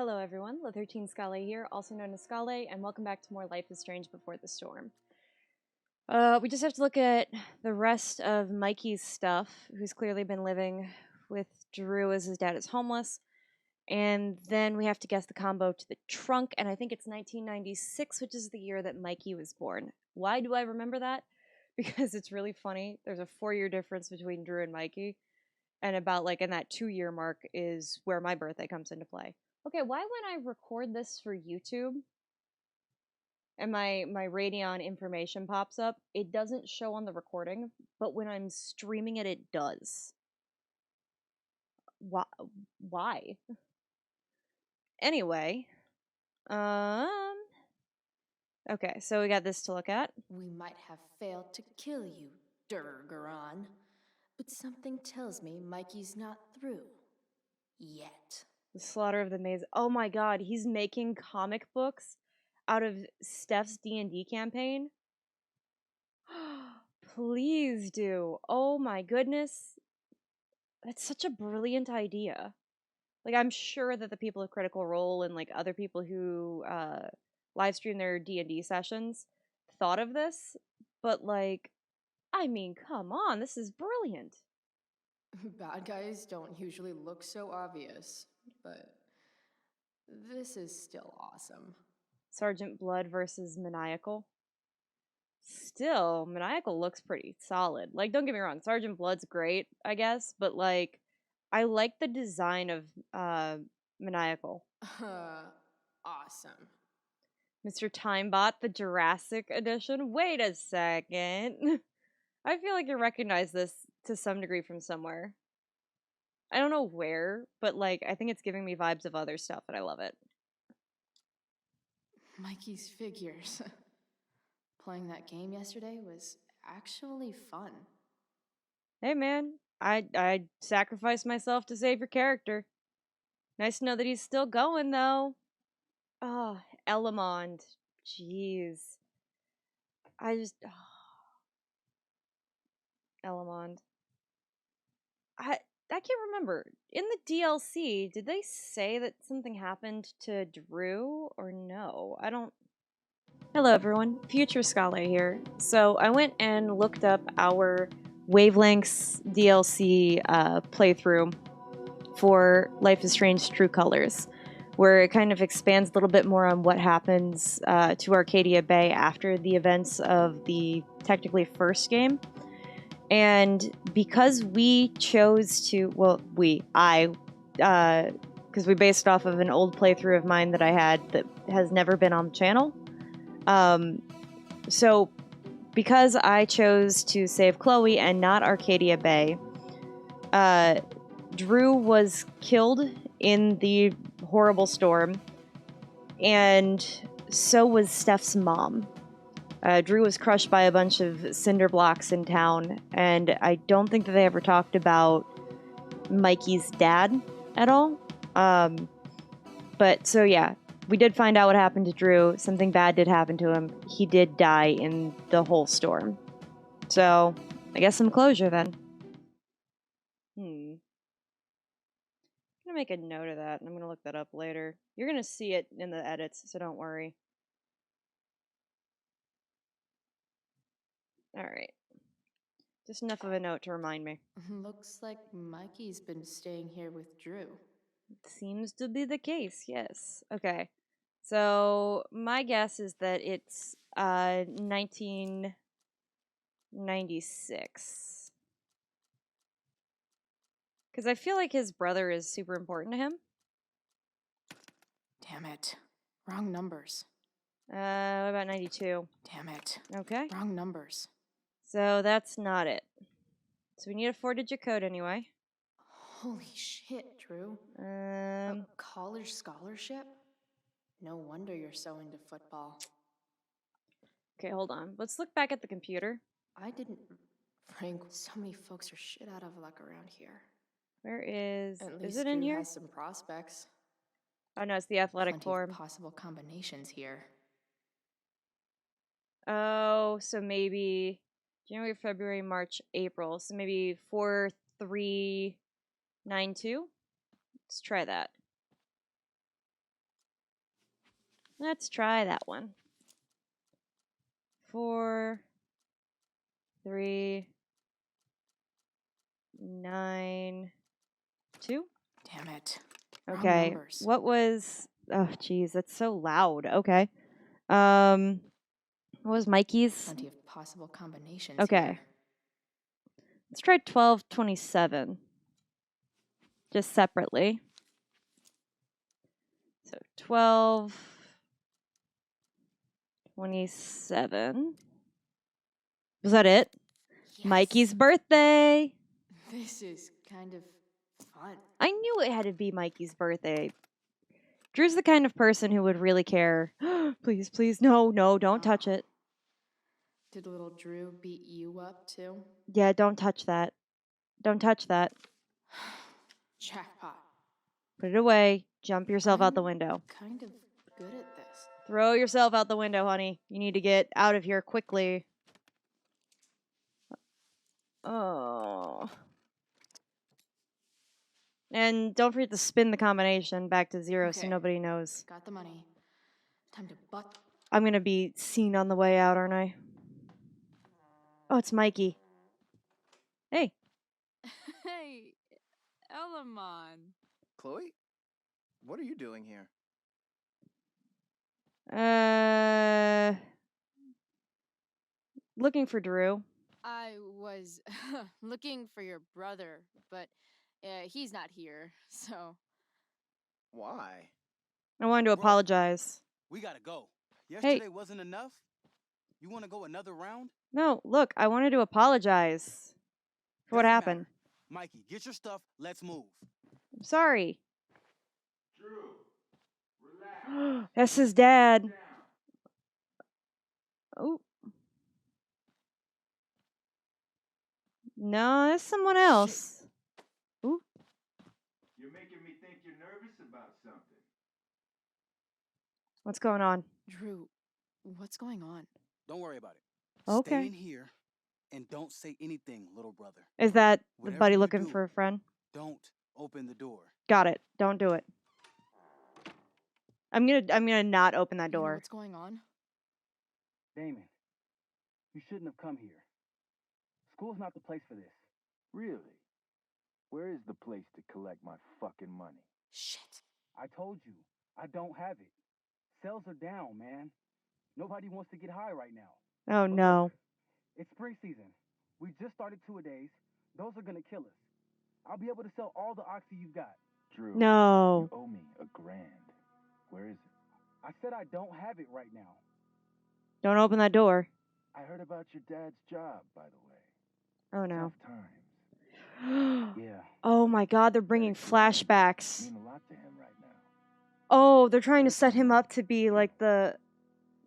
Hello everyone, La13 Scale here, also known as Scale, and welcome back to more Life is Strange Before the Storm. We just have to look at the rest of Mikey's stuff, who's clearly been living with Drew as his dad is homeless, and then we have to guess the combo to the trunk, and I think it's 1996, which is the year that Mikey was born. Why do I remember that? Because it's really funny. There's a 4-year difference between Drew and Mikey, and about like in that 2-year mark is where my birthday comes into play. Okay, why when I record this for YouTube and my Radeon information pops up, it doesn't show on the recording, but when I'm streaming it, it does. Why? Why? Anyway, um, okay, so we got this to look at. We might have failed to kill you, Durgaron, but something tells me Mikey's not through. Yet. The Slaughter of the Maze. Oh my god, he's making comic books out of Steph's D&D campaign? Please do. Oh my goodness. That's such a brilliant idea. Like, I'm sure that the people of Critical Role and like other people who live stream their D&D sessions thought of this, but like, I mean, come on, this is brilliant. Bad guys don't usually look so obvious, but this is still awesome. Sergeant Blood versus Maniacal. Still, Maniacal looks pretty solid. Like, don't get me wrong, Sergeant Blood's great, I guess, but like, I like the design of Maniacal. Awesome. Mr. Timebot, the Jurassic edition. Wait a second. I feel like you recognize this to some degree from somewhere. I don't know where, but like, I think it's giving me vibes of other stuff, and I love it. Mikey's figures. Playing that game yesterday was actually fun. Hey man, I sacrificed myself to save your character. Nice to know that he's still going though. Oh, Elamond. Jeez. I just Elamond. I can't remember. In the DLC, did they say that something happened to Drew or no? I don't. Hello everyone, Future Scala here. So I went and looked up our Wavelengths DLC playthrough for Life is Strange True Colors, where it kind of expands a little bit more on what happens to Arcadia Bay after the events of the technically first game. And because we chose to, because we based off of an old playthrough of mine that I had that has never been on the channel. So because I chose to save Chloe and not Arcadia Bay, Drew was killed in the horrible storm, and so was Steph's mom. Drew was crushed by a bunch of cinder blocks in town, and I don't think that they ever talked about Mikey's dad at all. But so yeah, we did find out what happened to Drew. Something bad did happen to him. He did die in the whole storm. So I guess some closure then. I'm gonna make a note of that, and I'm gonna look that up later. You're gonna see it in the edits, so don't worry. Alright. Just enough of a note to remind me. Looks like Mikey's been staying here with Drew. Seems to be the case, yes. Okay. So my guess is that it's 1996. Because I feel like his brother is super important to him. Damn it. Wrong numbers. What about 92? Damn it. Okay. Wrong numbers. So that's not it. So we need a 4-digit code anyway. Holy shit, Drew. A college scholarship? No wonder you're so into football. Okay, hold on. Let's look back at the computer. I didn't... Frank, so many folks are shit out of luck around here. Where is... At least is it in Drew here? has some prospects. Oh no, it's the athletic Plenty form. of possible combinations here. Oh, so maybe January, February, March, April. So maybe 4392. Let's try that. Let's try that one. 4, 3, 9, 2. Damn it. Wrong Okay. numbers. What was? Oh, geez, that's so loud. Okay. What was Mikey's? Plenty of possible combinations Okay. here. Let's try 1227. Just separately. So 1227. Was that it? Yes. Mikey's birthday. This is kind of fun. I knew it had to be Mikey's birthday. Drew's the kind of person who would really care. Please, please, no, don't touch it. Did little Drew beat you up too? Yeah, don't touch that. Don't touch that. Jackpot. Put it away. Jump yourself out the I'm window. Kind of good at this. Throw yourself out the window, honey. You need to get out of here quickly. Oh. And don't forget to spin the combination back to 0 so Okay. nobody knows. Got the money. Time to buck. I'm going to be seen on the way out, aren't I? Oh, it's Mikey. Hey. Hey, Elamon. Chloe? What are you doing here? Looking for Drew. I was looking for your brother, but he's not here, so. Why? I wanted to Bro. apologize. We gotta go. Yesterday wasn't enough? You wanna go another round? No, look, I wanted to apologize for what Doesn't happened. matter. Mikey, get your stuff. Let's move. I'm sorry. Drew, relax. That's his dad. Down. Oh. No, that's someone else. Ooh. You're making me think you're nervous about something. What's going on? Drew, what's going on? Don't worry about it. Okay. Stay in here and don't say anything, little brother. Is that the Whatever buddy you looking do, for a friend? Don't open the door. Got it. Don't do it. I'm gonna not open that You know door. what's going on? Damon, you shouldn't have come here. School's not the place for this. Really? Where is the place to collect my fucking money? Shit. I told you, I don't have it. Sales are down, man. Nobody wants to get high right now. Oh But no. look, it's spring season. We just started 2-a-days. Those are gonna kill us. I'll be able to sell all the oxy you've got. Drew, No. you owe me $1,000. Where is it? I said I don't have it right now. Don't open that door. I heard about your dad's job, by the way. Oh no. Tough times. Yeah. Oh my god, they're bringing flashbacks. Mean a lot to him right now. Oh, they're trying to set him up to be like the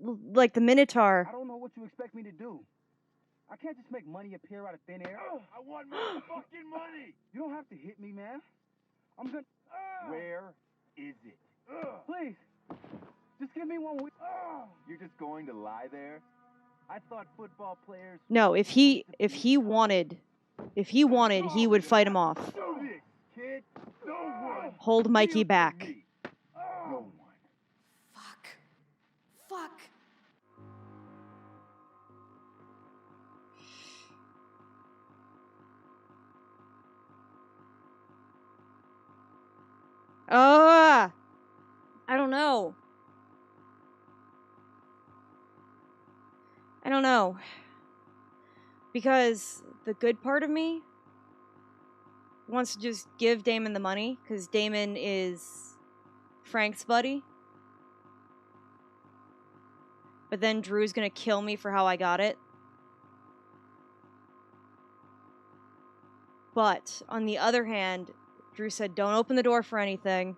Minotaur. I don't know what you expect me to do. I can't just make money appear out of thin air. I want my fucking money! You don't have to hit me, man. I'm gonna... Where is it? Please, just give me 1 week. You're just going to lie there? I thought football players... No, if he wanted, he would fight him off. Do this, kid! No one! Hold Mikey feels for back. me. No one. Fuck. Fuck. I don't know. I don't know. Because the good part of me wants to just give Damon the money, because Damon is Frank's buddy. But then Drew's gonna kill me for how I got it. But on the other hand, Drew said, don't open the door for anything.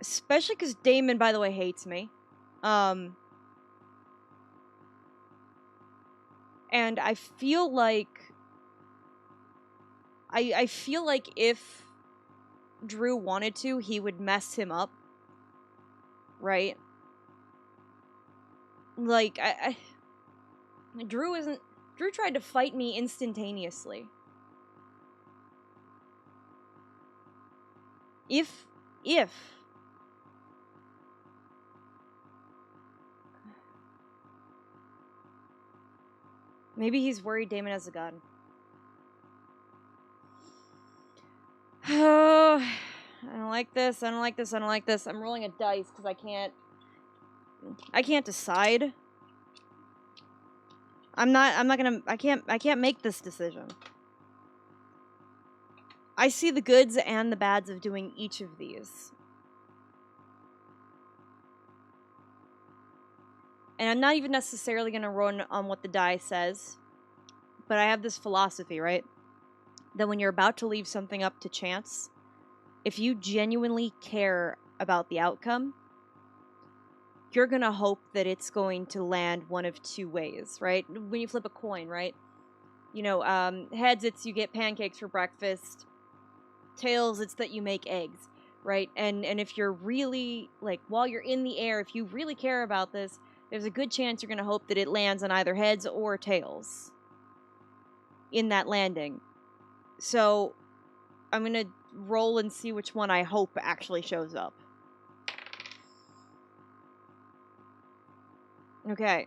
Especially because Damon, by the way, hates me. And I feel like... I feel like if Drew wanted to, he would mess him up. Right? Like, Drew tried to fight me instantaneously. If if maybe he's worried Damon has a gun. Oh, I don't like this. I don't like this. I don't like this. I'm rolling a dice because I can't decide. I'm not gonna, I can't make this decision. I see the goods and the bads of doing each of these. And I'm not even necessarily gonna run on what the die says, but I have this philosophy, right? That when you're about to leave something up to chance, if you genuinely care about the outcome, you're gonna hope that it's going to land one of two ways, right? When you flip a coin, right? You know, heads, it's you get pancakes for breakfast. Tails, it's that you make eggs, right? And if you're really, like, while you're in the air, if you really care about this, there's a good chance you're gonna hope that it lands on either heads or tails in that landing. So, I'm gonna roll and see which one I hope actually shows up. Okay.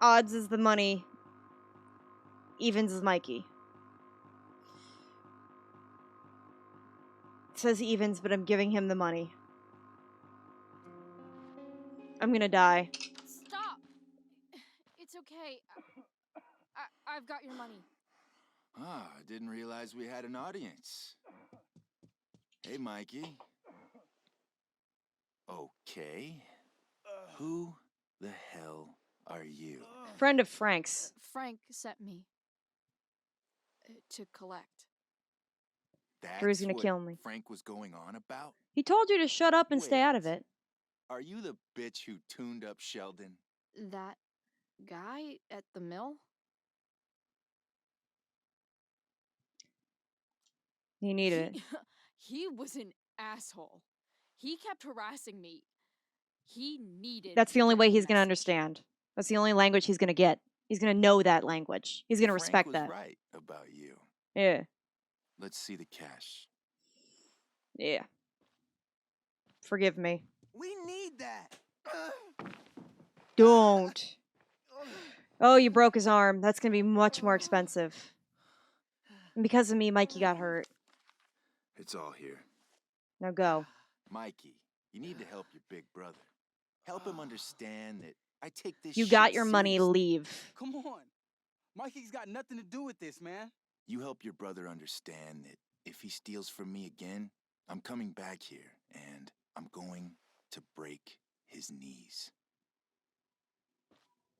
Odds is the money. Evens is Mikey. It says evens, but I'm giving him the money. I'm gonna die. Stop! It's okay. I've got your money. Ah, I didn't realize we had an audience. Hey, Mikey. Okay. Who the hell are you? Friend of Frank's. Frank sent me to collect. Drew's That's gonna what kill me. Frank was going on about? He told you to shut up and stay out of Wait. it. Are you the bitch who tuned up Sheldon? That guy at the mill? He needed it. He was an asshole. He kept harassing me. He needed. That's the to only get way the he's gonna message. understand. That's the only language he's gonna get. He's gonna know that language. He's gonna respect Frank was that. right about you. Yeah. Let's see the cash. Yeah. Forgive me. We need that. Don't. Oh, you broke his arm. That's gonna be much more expensive. And because of me, Mikey got hurt. It's all here. Now go. Mikey, you need to help your big brother. Help him understand that I take this You shit got your money, seriously. leave. Come on. Mikey's got nothing to do with this, man. You help your brother understand that if he steals from me again, I'm coming back here and I'm going to break his knees.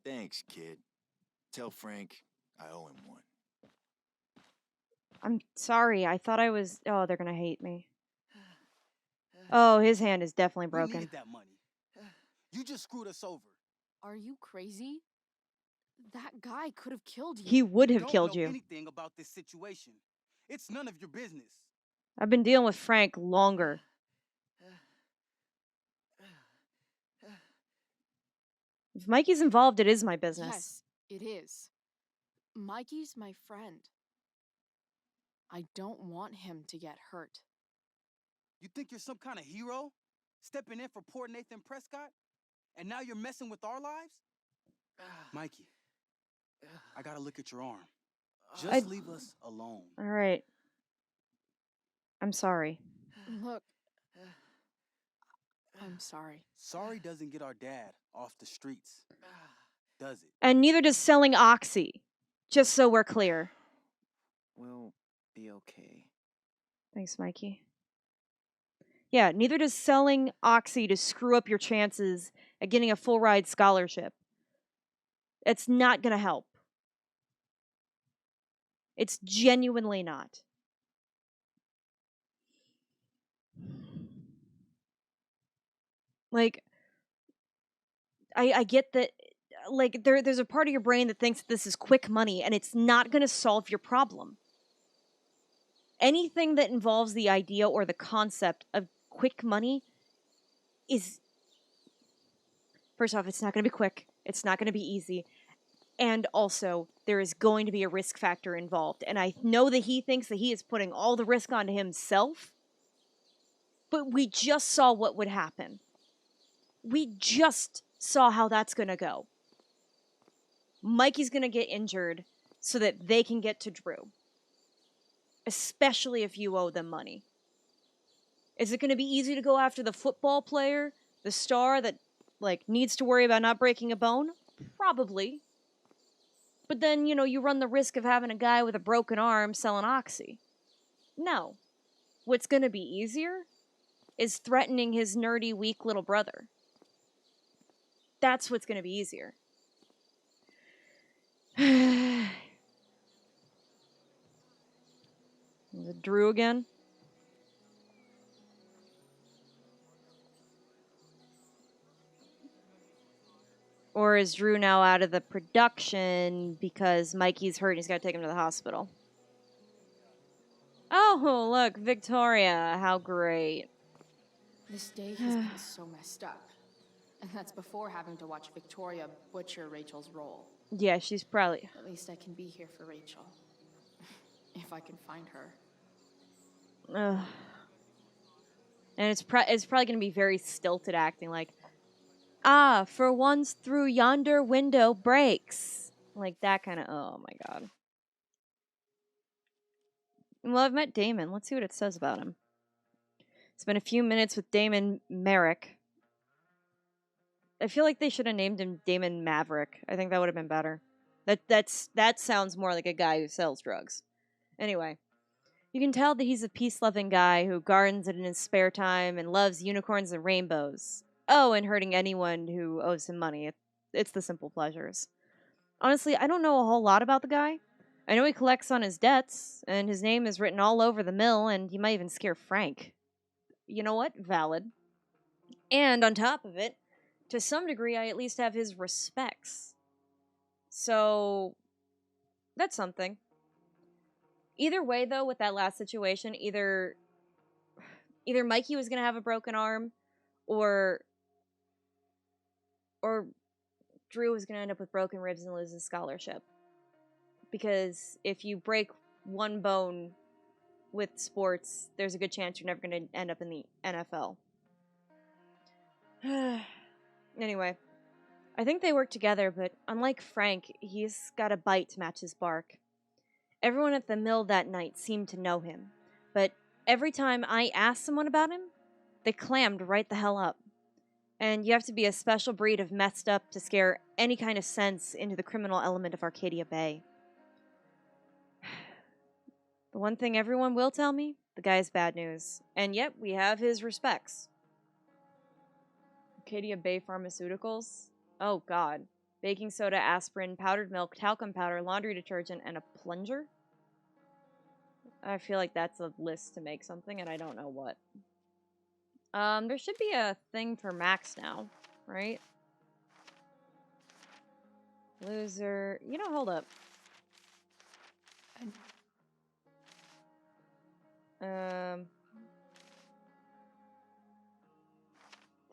Thanks, kid. Tell Frank I owe him one. I'm sorry. I thought I was. Oh, they're gonna hate me. Oh, his hand is definitely We broken. needed that money. You just screwed us over. Are you crazy? That guy could have killed you. He would have Don't killed know you. anything about this situation. It's none of your business. I've been dealing with Frank longer. If Mikey's involved, it is my business. Yes, it is. Mikey's my friend. I don't want him to get hurt. You think you're some kind of hero? Stepping in for poor Nathan Prescott? And now you're messing with our lives? Mikey, I gotta look at your arm. Just leave us alone. All right. I'm sorry. Look, I'm sorry. Sorry doesn't get our dad off the streets, does it? And neither does selling Oxy. Just so we're clear. We'll be okay. Thanks, Mikey. Yeah, neither does selling Oxy to screw up your chances at getting a full ride scholarship. It's not going to help. It's genuinely not. Like, I get that, like, there's a part of your brain that thinks this is quick money, and it's not going to solve your problem. Anything that involves the idea or the concept of quick money is, first off, it's not going to be quick. It's not going to be easy. And also, there is going to be a risk factor involved. And I know that he thinks that he is putting all the risk onto himself, But we just saw what would happen. We just saw how that's gonna go. Mikey's gonna get injured so that they can get to Drew. Especially if you owe them money. Is it gonna be easy to go after the football player, the star that, like, needs to worry about not breaking a bone? Probably. But then, you run the risk of having a guy with a broken arm selling oxy. No. What's gonna be easier is threatening his nerdy, weak little brother. That's what's gonna be easier. Is it Drew again? Or is Drew now out of the production because Mikey's hurt and he's got to take him to the hospital? Oh, look, Victoria. How great. This day has been so messed up. And that's before having to watch Victoria butcher Rachel's role. Yeah, she's probably... At least I can be here for Rachel. If I can find her. And it's probably going to be very stilted acting, like, ah, for once through yonder window breaks. Like that kind of, oh my god. Well, I've met Damon. Let's see what it says about him. It's been a few minutes with Damon Merrick. I feel like they should have named him Damon Maverick. I think that would have been better. That sounds more like a guy who sells drugs. Anyway, you can tell that he's a peace-loving guy who gardens in his spare time and loves unicorns and rainbows. Oh, and hurting anyone who owes him money. It's the simple pleasures. Honestly, I don't know a whole lot about the guy. I know he collects on his debts, and his name is written all over the mill, and he might even scare Frank. You know what? Valid. And on top of it, to some degree, I at least have his respects. So, that's something. Either way, though, with that last situation, either Mikey was going to have a broken arm, or Drew was going to end up with broken ribs and lose his scholarship. Because if you break one bone with sports, there's a good chance you're never going to end up in the NFL. Anyway, I think they work together, but unlike Frank, he's got a bite to match his bark. Everyone at the mill that night seemed to know him, but every time I asked someone about him, they clammed right the hell up. And you have to be a special breed of messed up to scare any kind of sense into the criminal element of Arcadia Bay. The one thing everyone will tell me, the guy's bad news. And yet, we have his respects. Arcadia Bay Pharmaceuticals? Oh, God. Baking soda, aspirin, powdered milk, talcum powder, laundry detergent, and a plunger? I feel like that's a list to make something, and I don't know what. There should be a thing for Max now, right? Loser. Hold up.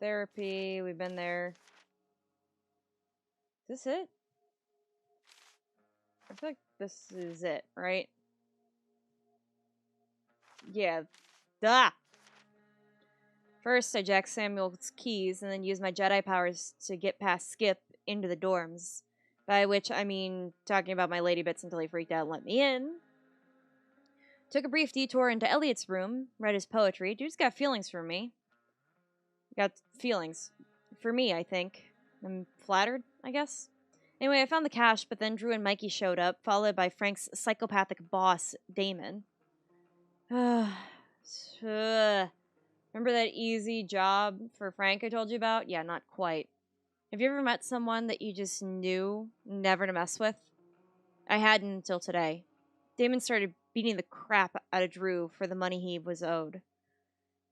Therapy, we've been there. Is this it? I feel like this is it, right? Yeah. Duh! First, I jack Samuel's keys and then use my Jedi powers to get past Skip into the dorms. By which, I mean talking about my lady bits until he freaked out and let me in. Took a brief detour into Elliot's room, read his poetry. Dude's got feelings for me. Got feelings. For me, I think. I'm flattered, I guess. Anyway, I found the cash, but then Drew and Mikey showed up, followed by Frank's psychopathic boss, Damon. Remember that easy job for Frank I told you about? Yeah, not quite. Have you ever met someone that you just knew never to mess with? I hadn't until today. Damon started beating the crap out of Drew for the money he was owed.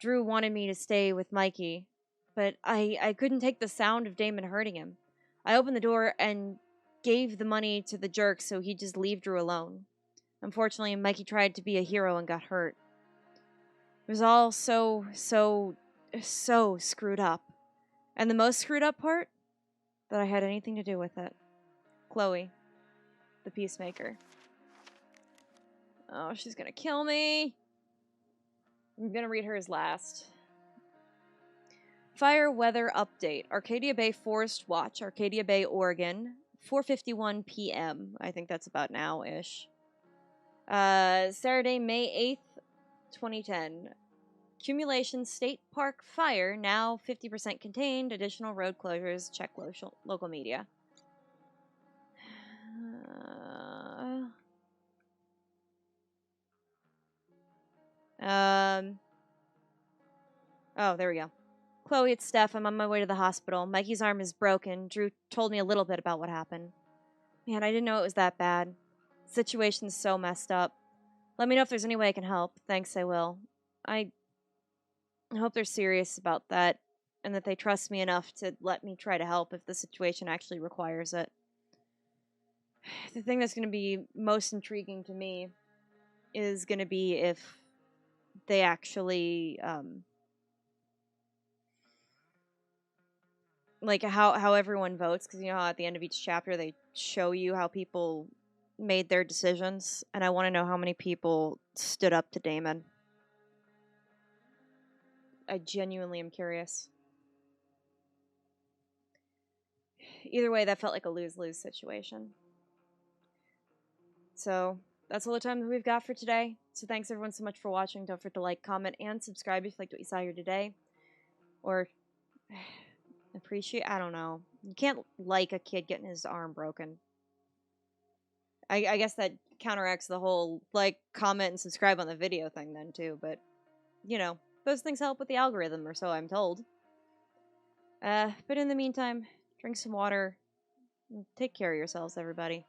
Drew wanted me to stay with Mikey, but I couldn't take the sound of Damon hurting him. I opened the door and gave the money to the jerk so he'd just leave Drew alone. Unfortunately, Mikey tried to be a hero and got hurt. It was all so screwed up. And the most screwed up part? That I had anything to do with it. Chloe, the peacemaker. Oh, she's gonna kill me. I'm gonna read hers last. Fire weather update. Arcadia Bay Forest Watch, Arcadia Bay, Oregon, 4:51 p.m. I think that's about now-ish. Saturday, May 8th, 2010. Accumulation State Park fire, now 50% contained. Additional road closures. Check local media. Oh, there we go. Chloe, it's Steph. I'm on my way to the hospital. Mikey's arm is broken. Drew told me a little bit about what happened. Man, I didn't know it was that bad. The situation's so messed up. Let me know if there's any way I can help. Thanks, I will. I hope they're serious about that, and that they trust me enough to let me try to help if the situation actually requires it. The thing that's going to be most intriguing to me is going to be if they actually, like how everyone votes, because you know how at the end of each chapter they show you how people made their decisions, and I want to know how many people stood up to Damon. I genuinely am curious. Either way, that felt like a lose-lose situation. So that's all the time that we've got for today. So thanks everyone so much for watching. Don't forget to like, comment, and subscribe if you liked what you saw here today. Or appreciate, I don't know. You can't like a kid getting his arm broken. I guess that counteracts the whole like, comment, and subscribe on the video thing then too. But, you know, those things help with the algorithm, or so I'm told. But in the meantime, drink some water. And take care of yourselves, everybody.